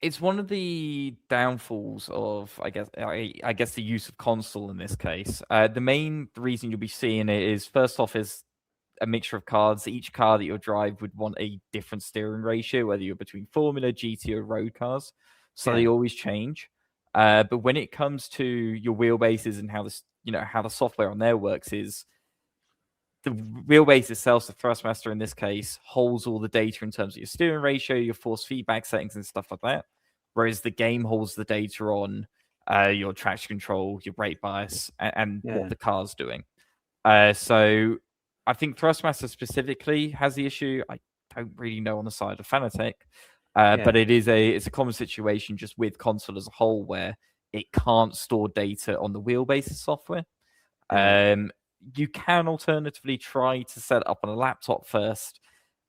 It's one of the downfalls of, I guess, the use of console in this case. The main reason you'll be seeing it is, first off, is a mixture of cars. Each car that you'll drive would want a different steering ratio, whether you're between Formula, GT, or road cars. So they always change. But when it comes to your wheelbases and how the software on there works, is the wheelbase itself, the Thrustmaster in this case, holds all the data in terms of your steering ratio, your force feedback settings, and stuff like that. Whereas the game holds the data on your traction control, your brake bias, and what the car's doing. So I think Thrustmaster specifically has the issue. I don't really know on the side of Fanatec. But it's a common situation just with console as a whole, where it can't store data on the wheelbase software. You can alternatively try to set it up on a laptop first,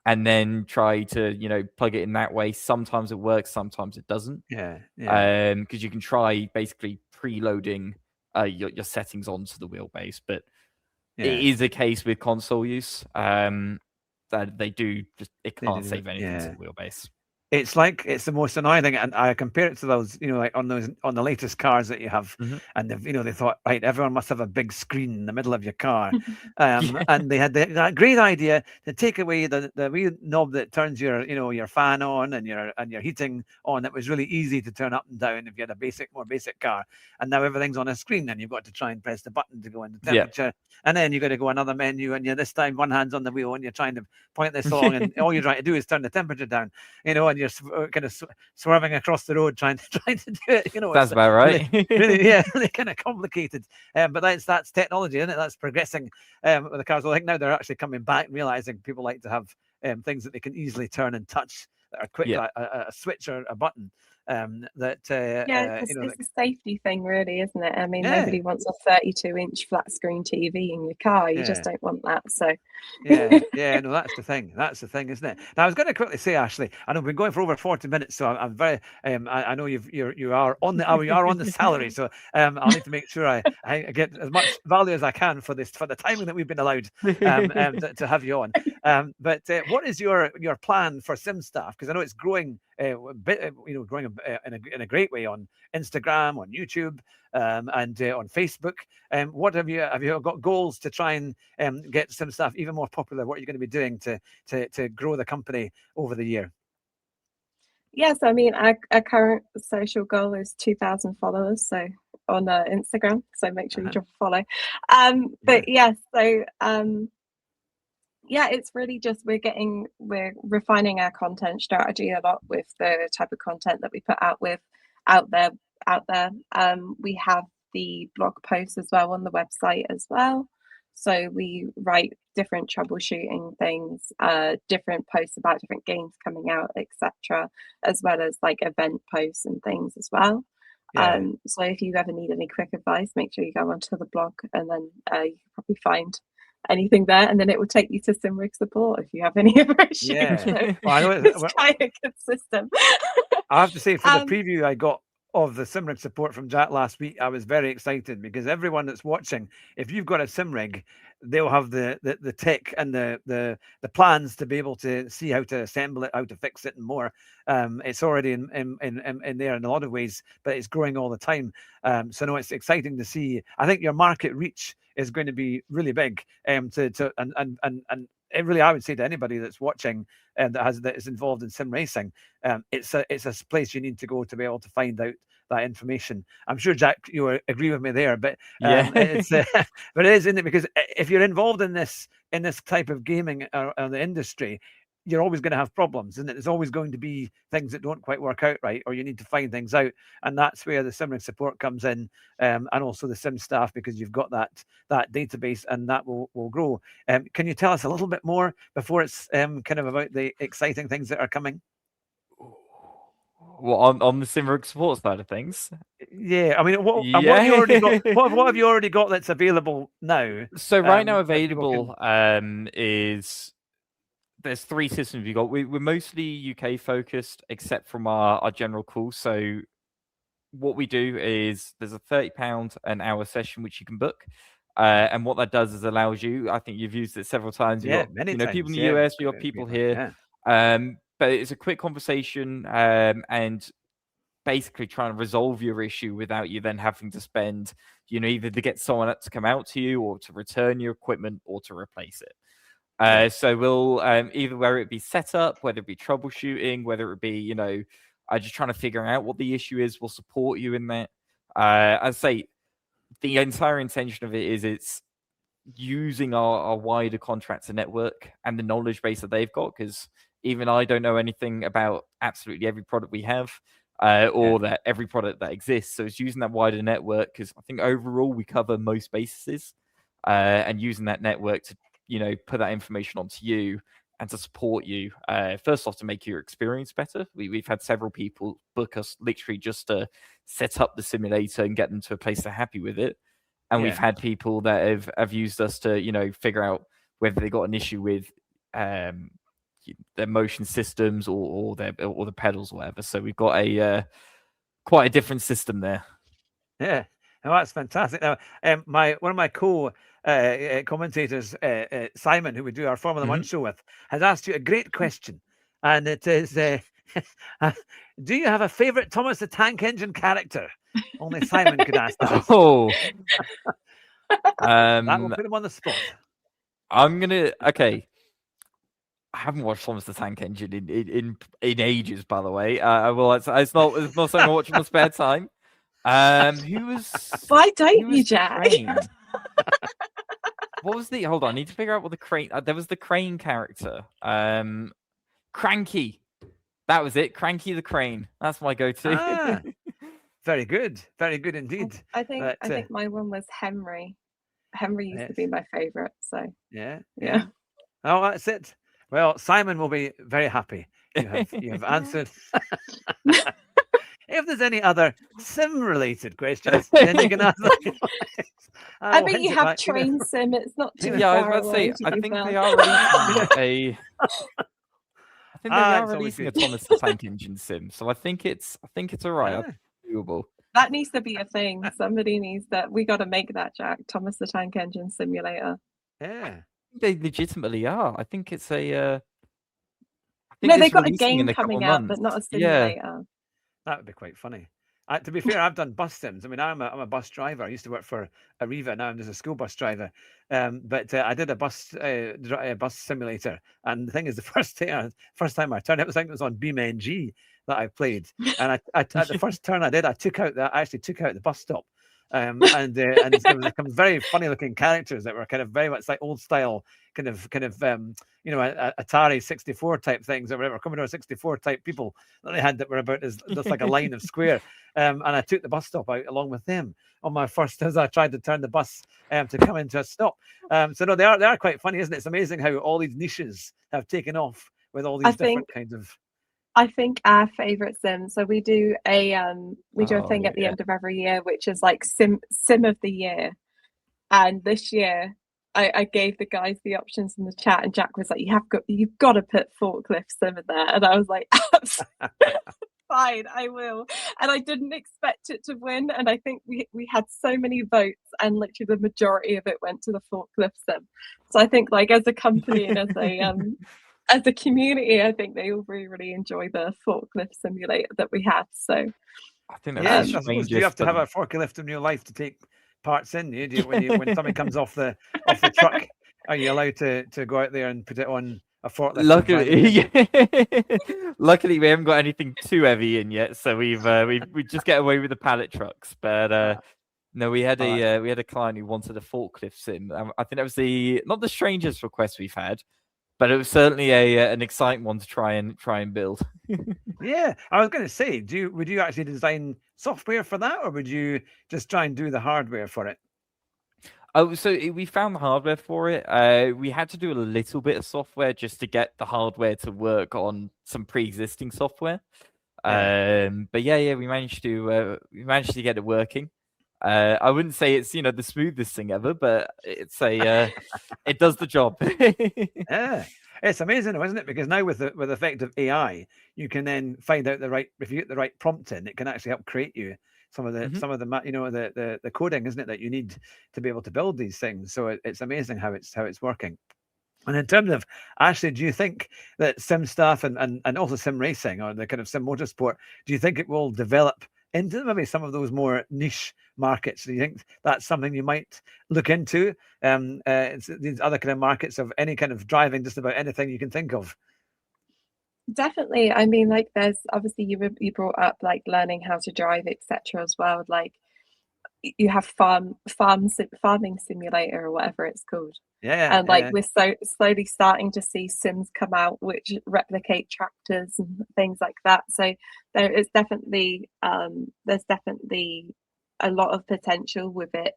and then try to plug it in that way. Sometimes it works, sometimes it doesn't. Because you can try basically preloading your settings onto the wheelbase, but it is a case with console use that it can't save anything to the wheelbase. It's the most annoying thing, and I compare it to those, like on the latest cars that you have, and they thought, right, everyone must have a big screen in the middle of your car, and they had that great idea to take away the wee knob that turns your fan on and your heating on. That was really easy to turn up and down if you had a more basic car, and now everything's on a screen, and you've got to try and press the button to go into temperature, and then you've got to go another menu, and this time one hand's on the wheel, and you're trying to point this along, and all you're trying to do is turn the temperature down, and you're kind of swerving across the road trying to do it. That's about right. really kind of complicated. But that's technology, isn't it? That's progressing with the cars. Well, I think now they're actually coming back, realizing people like to have things that they can easily turn and touch that are quick, like a switch or a button. It's a safety thing, really, isn't it? I mean, nobody wants a 32-inch flat screen TV in your car. You just don't want that. So no, that's the thing. That's the thing, isn't it? Now, I was going to quickly say, Ashley, I know we've been going for over 40 minutes, so I'm very. I know you are on the salary, so I'll need to make sure I get as much value as I can for the timing that we've been allowed to have you on. But what is your plan for Simstaff? Because I know it's growing. Growing in a great way on Instagram, on YouTube, and on Facebook. What have you got goals to try and get Simstaff even more popular? What are you going to be doing to grow the company over the year? Yes, I mean, our current social goal is 2,000 followers, so on Instagram. So make sure you drop a follow. It's really just we're refining our content strategy a lot with the type of content that we put out there. We have the blog posts as well on the website as well. So we write different troubleshooting things, different posts about different games coming out, etc., as well as like event posts and things as well. So if you ever need any quick advice, make sure you go onto the blog, and then you can probably find anything there, and then it will take you to Simrig support if you have any other issues. So it's quite a good system. I have to say, for the preview I got of the SimRig support from Jack last week, I was very excited because everyone that's watching, if you've got a SimRig, they'll have the tech and the plans to be able to see how to assemble it, how to fix it, and more. It's already in there in a lot of ways, but it's growing all the time. So no, it's exciting to see. I think your market reach is going to be really big. And it really, I would say to anybody that's watching that is involved in sim racing, it's a place you need to go to be able to find out that information. I'm sure Jack, you agree with me there, but it's but it is, isn't it? Because if you're involved in this type of gaming or the industry, you're always going to have problems, isn't it? There's always going to be things that don't quite work out right, or you need to find things out, and that's where the SimRig support comes in, and also the Simstaff, because you've got that database, and that will grow. Can you tell us a little bit more before it's kind of about the exciting things that are coming? Well, on the SimRig support side of things. Yeah, I mean, what have you already got? What have you already got that's available now? So right now available is there's 3 systems we've got. We're mostly UK focused, except from our general call. So what we do is there's a £30 an hour session which you can book. And what that does is allows you, I think you've used it several times. You've got, many times. People in the US, you've got people here. But it's a quick conversation and basically trying to resolve your issue without you then having to spend, either to get someone to come out to you or to return your equipment or to replace it. So we'll either whether it be setup, whether it be troubleshooting, whether it be, just trying to figure out what the issue is, we'll support you in that. I'd say the entire intention of it is it's using our wider contractor network and the knowledge base that they've got, because even I don't know anything about absolutely every product we have or that every product that exists. So it's using that wider network, because I think overall we cover most bases and using that network to, put that information onto you and to support you. First off, to make your experience better. We've had several people book us literally just to set up the simulator and get them to a place they're happy with it. And we've had people that have used us to, figure out whether they got an issue with their motion systems or the pedals or whatever. So we've got quite a different system there. Yeah, well, that's fantastic. Now, one of my commentators, Simon, who we do our Formula One show with, has asked you a great question, and it is: do you have a favourite Thomas the Tank Engine character? Only Simon could ask that. Oh, that will put him on the spot. Okay. I haven't watched Thomas the Tank Engine in ages, by the way. It's not something I watch in my spare time. Who was? Why don't you, Jack? What was the? Hold on, I need to figure out what the crane. There was the crane character. Cranky. That was it. Cranky the crane. That's my go-to. Very good indeed. I think my one was Henry. Henry used to be my favourite. So yeah. Oh, that's it. Well, Simon will be very happy. You have answered. If there's any other sim-related questions, then you can ask them. I bet you have train sim. It's not too far I was about to say, I think they are releasing they are releasing a Thomas the Tank Engine sim. So I think it's all right. Doable. That needs to be a thing. Somebody needs that. We got to make that, Jack. Thomas the Tank Engine simulator. Yeah. They legitimately are. I think it's a. No, they got a game coming out, but not a simulator. Yeah. That would be quite funny. To be fair, I've done bus sims. I mean, I'm a bus driver. I used to work for Arriva. Now I'm just a school bus driver. But I did a bus simulator. And the thing is, the first time I turned, I think it was on BeamNG that I played. And at the first turn I did, I actually took out the bus stop. And there was some very funny looking characters that were kind of very much like old style kind of Atari 64 type things or whatever, Commodore 64 type people that they had that were about as just like a line of square. And I took the bus stop out along with them on my first as I tried to turn the bus to come into a stop. So no, they are quite funny, isn't it? It's amazing how all these niches have taken off with all these different kinds of. I think our favorite sim. So we do a thing at the end of every year, which is like sim of the year. And this year, I gave the guys the options in the chat, and Jack was like, "You've got to put forklift sim in there," and I was like, fine, I will. And I didn't expect it to win. And I think we had so many votes, and literally the majority of it went to the forklift sim. So I think, like, as a company and as a community, I think they all really, really enjoy the forklift simulator that we have. So I think Yeah, that's I the suppose, do you have strangest. to have a forklift in your life to take parts in? Do you when something comes off the truck, are you allowed to go out there and put it on a forklift and drive it in? Luckily, we haven't got anything too heavy in yet, so we just get away with the pallet trucks. But no, we had a client who wanted a forklift sim. I think that was not the strangest request we've had, but it was certainly an exciting one to try and build. Yeah, I was going to say, would you actually design software for that, or would you just try and do the hardware for it? Oh, so we found the hardware for it. We had to do a little bit of software just to get the hardware to work on some pre-existing software. Yeah. But yeah, we managed to get it working. I wouldn't say it's the smoothest thing ever, but it's it does the job. Yeah, it's amazing, isn't it? Because now with the effective AI, you can then find out if you get the right prompt in, it can actually help create you some of the the coding, isn't it, that you need to be able to build these things. So it's amazing how it's working. And in terms of, Ashley, do you think that Simstaff and also sim racing, or the kind of sim motorsport, do you think it will develop into maybe some of those more niche markets? Do you think that's something you might look into? It's these other kind of markets of any kind of driving, just about anything you can think of. definitely, I mean, like, there's obviously you brought up like learning how to drive, etc. as well. Like, you have farming simulator or whatever it's called. Yeah, And like, we're so slowly starting to see sims come out which replicate tractors and things like that. So there's definitely a lot of potential with it,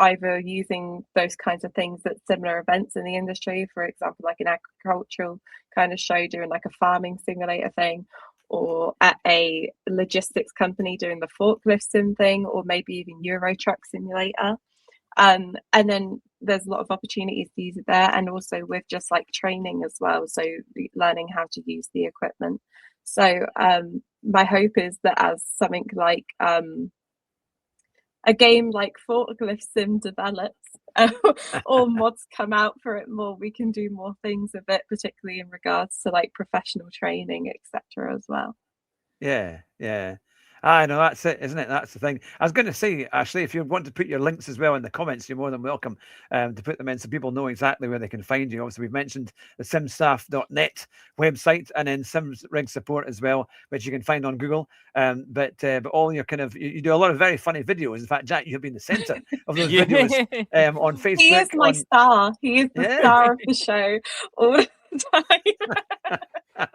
either using those kinds of things at similar events in the industry, for example, like an agricultural kind of show doing like a farming simulator thing, or at a logistics company doing the forklift sim thing, or maybe even Euro Truck Simulator. And then there's a lot of opportunities to use it there, and also with just like training as well, so learning how to use the equipment. So my hope is that as something like a game like Forklift Sim develops, or mods come out for it more, we can do more things with it, particularly in regards to like professional training, etc. as well. yeah. I know, that's it, isn't it? That's the thing. I was going to say, Ashley, if you want to put your links as well in the comments, you're more than welcome to put them in so people know exactly where they can find you. Obviously, we've mentioned the simstaff.net website, and then Sims Rig Support as well, which you can find on Google. But all your you do a lot of very funny videos. In fact, Jack, you have been the centre of those videos on Facebook. He is my star. He is the star of the show all the time.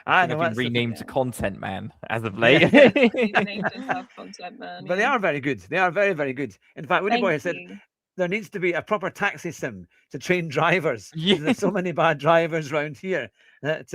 I know, I've been renamed to Content Man as of late. You named yourself Content Man. But they are very good. They are very, very good. In fact, Woody Boy has said there needs to be a proper taxi sim to train drivers. Yeah. There's so many bad drivers around here. That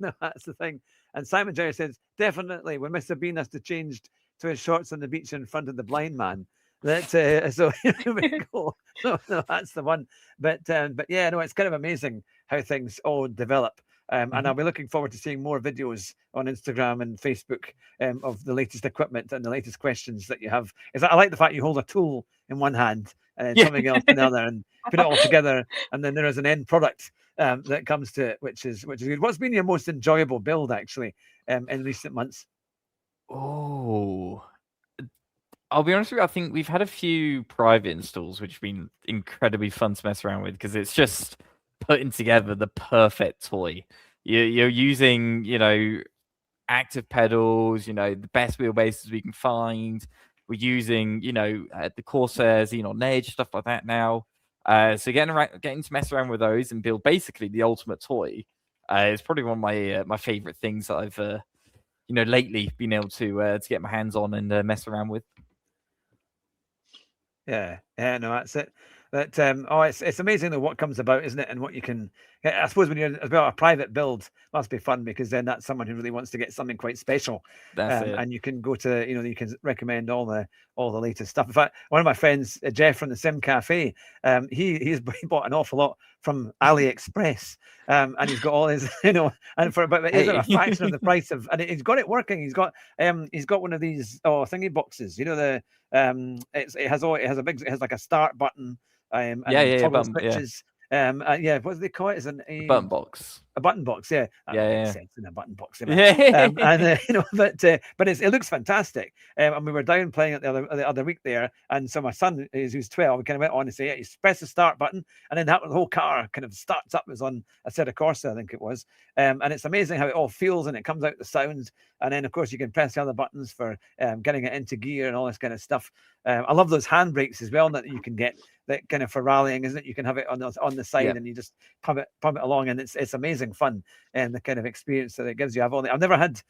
no, that's the thing. And Simon Jerry says, definitely when Mr. Bean has to change to his shorts on the beach in front of the blind man. That so here we go. No, that's the one. But yeah, no, it's kind of amazing how things all develop. And I'll be looking forward to seeing more videos on Instagram and Facebook of the latest equipment and the latest questions that you have. I like the fact you hold a tool in one hand and something else in the other, and put it all together, and then there is an end product that comes to it, which is good. What's been your most enjoyable build actually in recent months? Oh, I'll be honest with you, I think we've had a few private installs which have been incredibly fun to mess around with, because it's just putting together the perfect toy. You're using, active pedals, the best wheelbases we can find. We're using, the Corsair Xenon Edge, stuff like that now. So getting to mess around with those and build basically the ultimate toy is probably one of my favorite things that I've lately been able to get my hands on and mess around with. Yeah, no, that's it. But it's amazing though what comes about, isn't it? And what you can, I suppose, when you're as well a private build, must be fun, because then that's someone who really wants to get something quite special. That's it. And you can go to, you can recommend all all the latest stuff. In fact, one of my friends, Jeff from the Sim Cafe, he's bought an awful lot from AliExpress, and he's got all his, and for about is it a fraction of the price of, and he's got it working. He's got one of these thingy boxes, the it has like a start button, and toggle switches. What do they call it? Is a button box. A button box, yeah. That makes sense in a button box. But it looks fantastic. And we were down playing it the other week there, and so my son, who's 12, kind of went on to say, you press the start button, and then the whole car kind of starts up. It was on a Assetto Corsa, I think it was. And it's amazing how it all feels, and it comes out the sounds. And then, of course, you can press the other buttons for getting it into gear and all this kind of stuff. I love those handbrakes as well that you can get, that kind of for rallying, isn't it? You can have it on the side, and you just pump it along, and it's amazing fun, and the kind of experience that it gives you. I've never had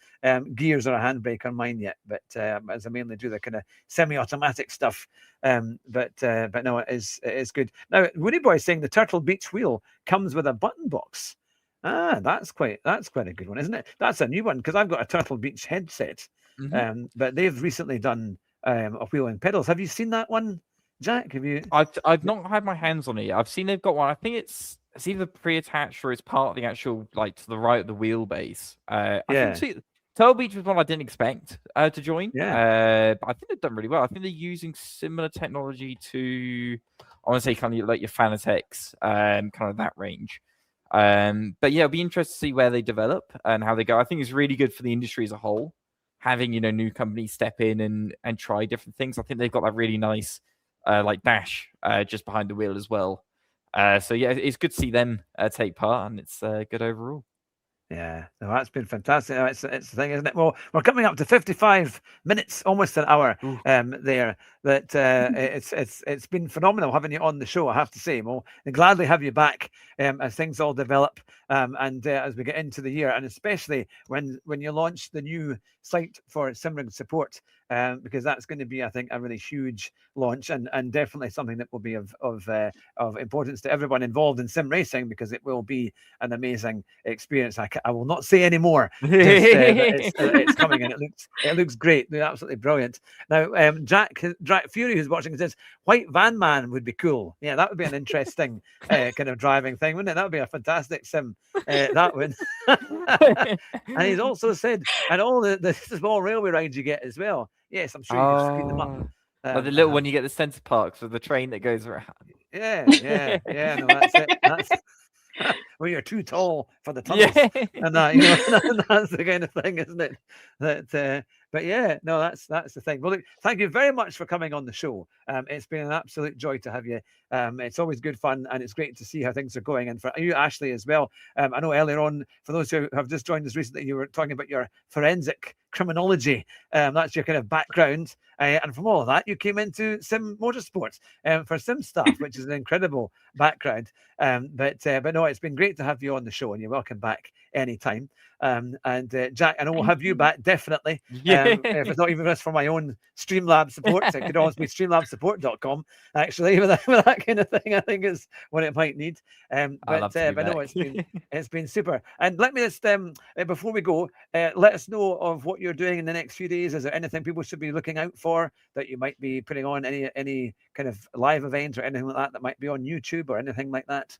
gears or a handbrake on mine yet, but as I mainly do the kind of semi-automatic stuff. But no, it is good. Now, Woody Boy is saying the Turtle Beach wheel comes with a button box. That's quite a good one, isn't it? That's a new one, because I've got a Turtle Beach headset, but they've recently done a wheel and pedals. Have you seen that one, Jack? Have you? I've not had my hands on it yet. I've seen they've got one. I think it's either pre-attached or it's part of the actual, like, to the right of the wheelbase. I think Turtle Beach was one I didn't expect to join. But I think they've done really well. I think they're using similar technology to, I want to say, kind of like your Fanatec's, kind of that range. But yeah, it'll be interesting to see where they develop and how they go. I think it's really good for the industry as a whole, having, new companies step in and try different things. I think they've got that really nice like dash just behind the wheel as well. So yeah, it's good to see them take part, and it's good overall. Yeah, no, that's been fantastic. It's the thing, isn't it? Well, we're coming up to 55 minutes, almost an hour there. That it's been phenomenal having you on the show, I have to say. We'll gladly have you back as things all develop, and as we get into the year, and especially when you launch the new site for SimRig support, because that's going to be, I think, a really huge launch, and definitely something that will be of importance to everyone involved in sim racing, because it will be an amazing experience. I will not say any more. It's coming, and it looks great. They're absolutely brilliant. Now, Jack Fury, who's watching, says White Van Man would be cool. Yeah, that would be an interesting kind of driving thing, wouldn't it? That would be a fantastic sim. That would. And he's also said, and all the small railway rides you get as well. Yes, I'm sure you can speed them up. Like the little one you get the centre parks with the train that goes around. Yeah. No, that's it. That's well, you're too tall for the tunnels, and that's the kind of thing, isn't it? But yeah, no, that's the thing. Well, look, thank you very much for coming on the show. It's been an absolute joy to have you. It's always good fun, and it's great to see how things are going. And for you, Ashley, as well. I know earlier on, for those who have just joined us recently, you were talking about your forensic criminology. That's your kind of background, and from all of that, you came into sim motorsports for Simstaff, which is an incredible background. But no, it's been great to have you on the show, and you're welcome back anytime. And Jack, I know we'll have you back definitely. If it's not even just for my own Streamlab support, it could always be streamlabsupport.com. Actually, with that kind of thing, I think is what it might need. But no, it's been super. And let me just before we go, let us know of what you're doing in the next few days. Is there anything people should be looking out for that you might be putting on, any kind of live event or anything like that might be on YouTube or anything like that?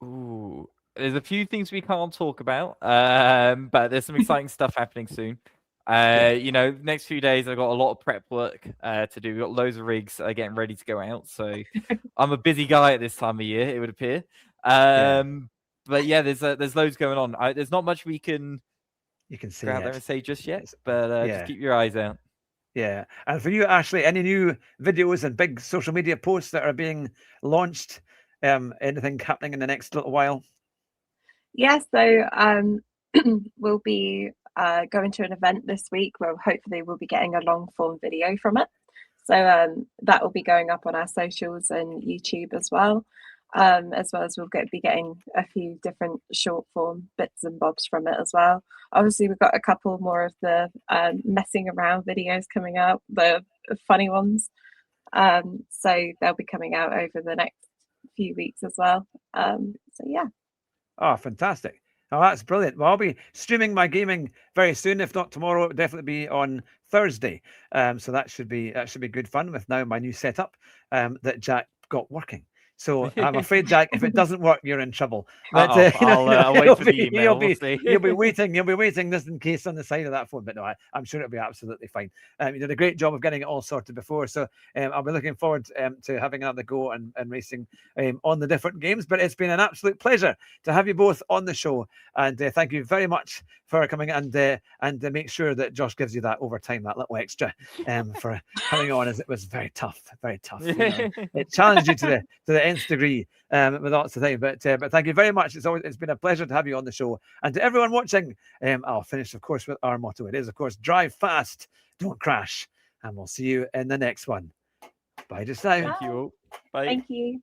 Ooh, there's a few things we can't talk about, but there's some exciting stuff happening soon. Next few days I've got a lot of prep work to do. We've got loads of rigs getting ready to go out, so I'm a busy guy at this time of year, it would appear. But yeah, there's loads going on. There's not much you can see out there and say just yet, but just keep your eyes out. Yeah, and for you, Ashley, any new videos and big social media posts that are being launched? Anything happening in the next little while? Yeah, so we'll be going to an event this week where hopefully we'll be getting a long form video from it. So that will be going up on our socials and YouTube as well as we'll be getting a few different short form bits and bobs from it as well. Obviously, we've got a couple more of the messing around videos coming out, the funny ones. So they'll be coming out over the next few weeks as well. So yeah. Oh, fantastic. Oh, that's brilliant. Well, I'll be streaming my gaming very soon. If not tomorrow, it'll definitely be on Thursday. So that should be good fun with now my new setup that Jack got working. So I'm afraid, Jack, if it doesn't work, you're in trouble. But I'll wait for the email. We'll see. You'll be waiting just in case on the side of that phone. But no, I'm sure it'll be absolutely fine. You did a great job of getting it all sorted before. So I'll be looking forward to having another go and racing on the different games. But it's been an absolute pleasure to have you both on the show. And thank you very much for coming and make sure that Josh gives you that overtime, that little extra for coming on, as it was very tough. It challenged you to the nth degree with lots of things. But thank you very much. It's been a pleasure to have you on the show. And to everyone watching, I'll finish, of course, with our motto. It is, of course, drive fast, don't crash. And we'll see you in the next one. Bye just now. Bye. Thank you. Bye. Thank you.